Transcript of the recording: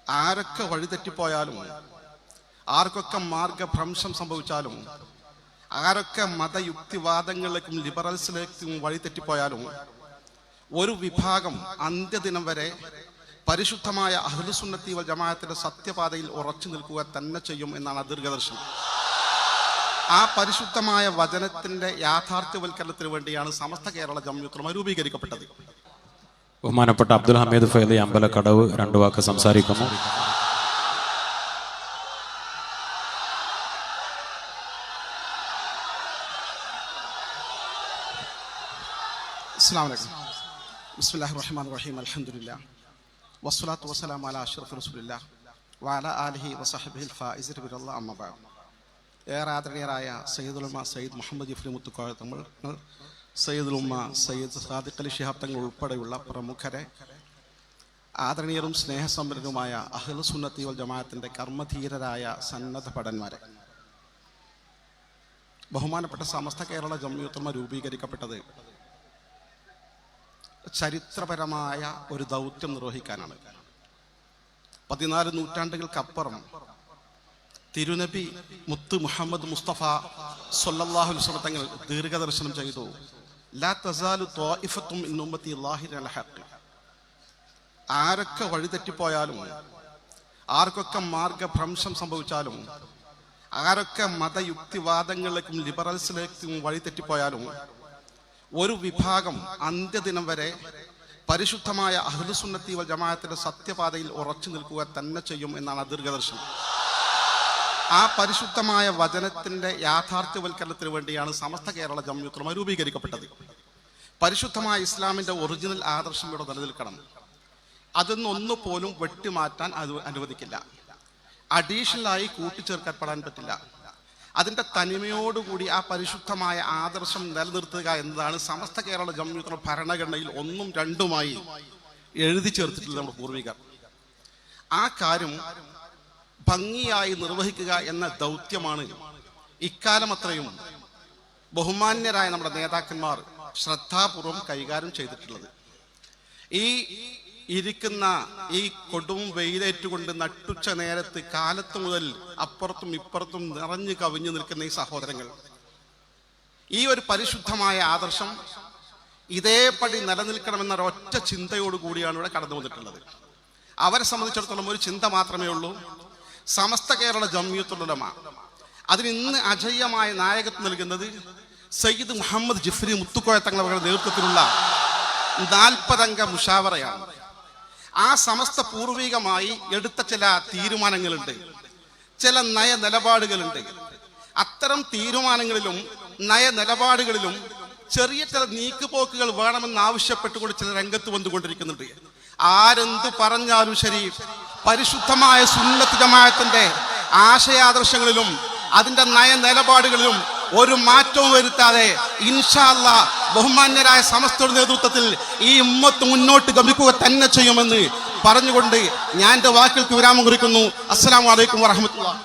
ആരൊക്കെ വഴിതെറ്റിപ്പോയാലും, ആർക്കൊക്കെ മാർഗഭ്രംശം സംഭവിച്ചാലും, ആരൊക്കെ മതയുക്തിവാദങ്ങളിലേക്കും ലിബറൽസിലേക്കും വഴിതെറ്റിപ്പോയാലും, ഒരു വിഭാഗം അന്ത്യദിനം വരെ പരിശുദ്ധമായ അഹ്ലുസുന്നത്തി വൽ ജമാഅത്തിന്റെ സത്യപാതയിൽ ഉറച്ചു നിൽക്കുക തന്നെ ചെയ്യും എന്നാണ് ദീർഘദർശനം. ആ പരിശുദ്ധമായ വചനത്തിന്റെ യാഥാർത്ഥ്യവൽക്കരണത്തിന് വേണ്ടിയാണ് സമസ്ത കേരള ജംഇയ്യത്തുൽ ഉലമ രൂപീകരിക്കപ്പെട്ടത്. ബഹുമാനപ്പെട്ട അബ്ദുൽ ഹമീദ് ഫൈലി അമ്പലക്കടവ് രണ്ടു വാക്ക് സംസാരിക്കുന്നു. അസ്സലാമു അലൈക്കും. ബിസ്മില്ലാഹിർ റഹ്മാനിർ റഹീം. അൽഹംദുലില്ലാഹ് വസ്സലാത്തു വസ്സലാമു അലാ അഷ്റഫി റസൂലില്ലാഹ് വഅലാ ആലിഹി വസഹ്ബിഹിൽ ഫായിസിന ബിറല്ലാഹി അമ്മാ ബഅദ്. ഏറെ ആദരണീയരായ സയ്യിദുൽ ഉമ്മ സയ്യിദ് മുഹമ്മദ് ജിഫ്രി മുത്തുക്കോയ തങ്ങൾ, സയ്യിദുൽ ഉമ്മ സയ്യിദ് സാദിഖ് അലി ശിഹാബ് തങ്ങൾ ഉൾപ്പെടെയുള്ള പ്രമുഖരെ, ആദരണീയരും സ്നേഹസമ്പന്നരുമായ അഹ്ലുസുന്നത്തി വൽ ജമാഅത്തിന്റെ കർമ്മധീരരായ സന്നദ്ധ ഭടന്മാരെ, ബഹുമാനപ്പെട്ട സമസ്ത കേരള ജംഇയ്യത്തുൽ ഉലമ രൂപീകരിക്കപ്പെട്ടത് ചരിത്രപരമായ ഒരു ദൗത്യം നിർവഹിക്കാനാണ്. 14 നൂറ്റാണ്ടുകൾക്കപ്പുറം തിരുനബി മുത്ത് മുഹമ്മദ് മുസ്തഫ സ്വല്ലല്ലാഹു അലൈഹി വസല്ലം തങ്ങൾ ദീർഘദർശനം ചെയ്തു, ലാ തസാലു ത്വാഇഫത്തും മിൻ ഉമ്മത്തി ളാഹിരീന അലൽ ഹഖ്. ആരൊക്കെ വഴിതെറ്റിപ്പോയാലും, ആർക്കൊക്കെ മാർഗഭ്രംശം സംഭവിച്ചാലും, ആരൊക്കെ മതയുക്തിവാദങ്ങളിലേക്കും ലിബറൽസിലേക്കും വഴിതെറ്റിപ്പോയാലും, ഒരു വിഭാഗം അന്ത്യദിനം വരെ പരിശുദ്ധമായ അഹ്ലുസുന്നത്തി വൽ ജമാഅത്തിന്റെ സത്യപാതയിൽ ഉറച്ചു നിൽക്കുക തന്നെ ചെയ്യും എന്നാണ് ദീർഘദർശനം. ആ പരിശുദ്ധമായ വചനത്തിന്റെ യാഥാർത്ഥ്യവൽക്കരണത്തിന് വേണ്ടിയാണ് സമസ്ത കേരള ജംഇയ്യത്തുൽ ഉലമ രൂപീകരിക്കപ്പെട്ടത്. പരിശുദ്ധമായ ഇസ്ലാമിന്റെ ഒറിജിനൽ ആദർശം ഇവിടെ നിലനിൽക്കണം. അതൊന്നും പോലും വെട്ടിമാറ്റാൻ അനുവദിക്കില്ല. അഡീഷണലായി കൂട്ടിച്ചേർക്കപ്പെടാൻ പറ്റില്ല. അതിൻ്റെ തനിമയോടുകൂടി ആ പരിശുദ്ധമായ ആദർശം നിലനിർത്തുക എന്നതാണ് സമസ്ത കേരള ജംഇയ്യത്തുൽ ഉലമ ഭരണഘടനയിൽ 1ഉം 2ഉമായി എഴുതി ചേർത്തിട്ടുള്ള നമ്മുടെ പൂർവികർ. ആ കാര്യം ഭംഗിയായി നിർവഹിക്കുക എന്ന ദൗത്യമാണ് ഇക്കാലം അത്രയും ബഹുമാന്യരായ നമ്മുടെ നേതാക്കന്മാർ ശ്രദ്ധാപൂർവം കൈകാര്യം ചെയ്തിട്ടുള്ളത്. ഈ ഇരിക്കുന്ന ഈ കൊടും വെയിലേറ്റുകൊണ്ട് നട്ടുച്ച നേരത്ത് കാലത്ത് മുതൽ അപ്പുറത്തും ഇപ്പുറത്തും നിറഞ്ഞു കവിഞ്ഞു നിൽക്കുന്ന ഈ സഹോദരങ്ങൾ, ഈ ഒരു പരിശുദ്ധമായ ആദർശം ഇതേപടി നിലനിൽക്കണമെന്നൊരൊറ്റ ചിന്തയോടുകൂടിയാണ് ഇവിടെ കടന്നു വന്നിട്ടുള്ളത്. അവരെ സംബന്ധിച്ചിടത്തോളം ഒരു ചിന്ത മാത്രമേ ഉള്ളൂ, സമസ്ത കേരള ജംഇയ്യത്തുൽ ഉലമ. അതിന് ഇന്ന് അജയ്യമായ നായകത്വം നൽകുന്നത് സയ്യിദ് മുഹമ്മദ് ജിഫ്രി മുത്തുക്കോയ തങ്ങളുടെ നേതൃത്വത്തിലുള്ള 40 അംഗ മുഷാവറയാണ്. ആ സമസ്ത പൂർവികമായി എടുത്ത ചില തീരുമാനങ്ങളുണ്ട്, ചില നയ നിലപാടുകളുണ്ട്. അത്തരം തീരുമാനങ്ങളിലും നയനിലപാടുകളിലും ചെറിയ ചില നീക്കുപോക്കുകൾ വേണമെന്ന് ആവശ്യപ്പെട്ടുകൊണ്ട് ചില രംഗത്ത് വന്നുകൊണ്ടിരിക്കുന്നുണ്ട്. ആരെന്ത് പറഞ്ഞാലും ശരി, പരിശുദ്ധമായ സുന്നത്ത് ജമാഅത്തിന്റെ ആശയാദർശങ്ങളിലും അതിന്റെ നയനിലപാടുകളിലും ഒരു മാറ്റവും വരുത്താതെ ഇൻഷാ അല്ലാഹ് ബഹുമാന്യരായ സമസ്തയുടെ നേതൃത്വത്തിൽ ഈ ഉമ്മത്ത് മുന്നോട്ട് ഗമിക്കുക തന്നെ ചെയ്യുമെന്ന് പറഞ്ഞുകൊണ്ട് ഞാൻ എൻ്റെ വാക്കുകൾക്ക് വിരാമം കുറിക്കുന്നു. അസ്സലാമു അലൈക്കും വറഹ്മത്തുള്ളാഹി.